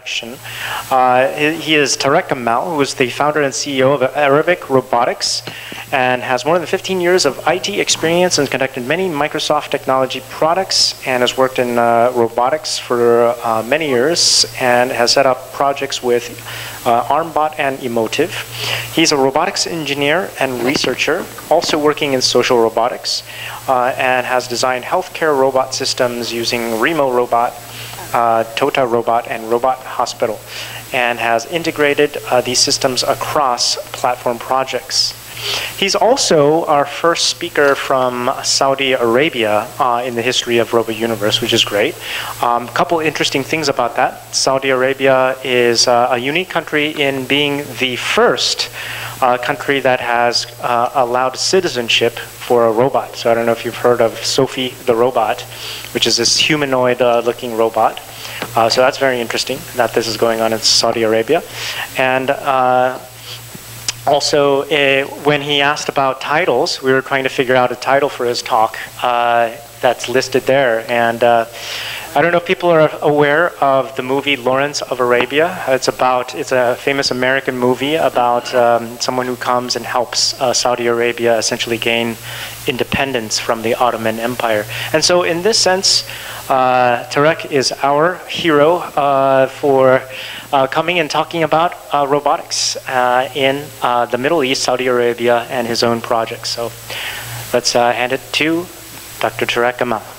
introduction. He is Tarek Gamal, who is the founder and CEO of Arabic Robotics, and has more than 15 years of IT experience and conducted many Microsoft technology products, and has worked in robotics for many years, and has set up projects with Armbot and Emotive. He's a robotics engineer and researcher, also working in social robotics, and has designed healthcare robot systems using Remo Robot, Tota Robot, and Robot Hospital, and has integrated these systems across platform projects. He's also our first speaker from Saudi Arabia in the history of RoboUniverse, which is great. A couple interesting things about that. Saudi Arabia is a unique country in being the first country that has allowed citizenship for a robot. So I don't know if you've heard of Sophie the robot, which is this humanoid-looking robot. So that's very interesting that this is going on in Saudi Arabia. And also, when he asked about titles, we were trying to figure out a title for his talk that's listed there. And I don't know if people are aware of the movie Lawrence of Arabia. It's a famous American movie about someone who comes and helps Saudi Arabia essentially gain independence from the Ottoman Empire. And so in this sense, Tarek is our hero for coming and talking about robotics in the Middle East, Saudi Arabia, and his own projects. So let's hand it to Dr. Tarek Gamal.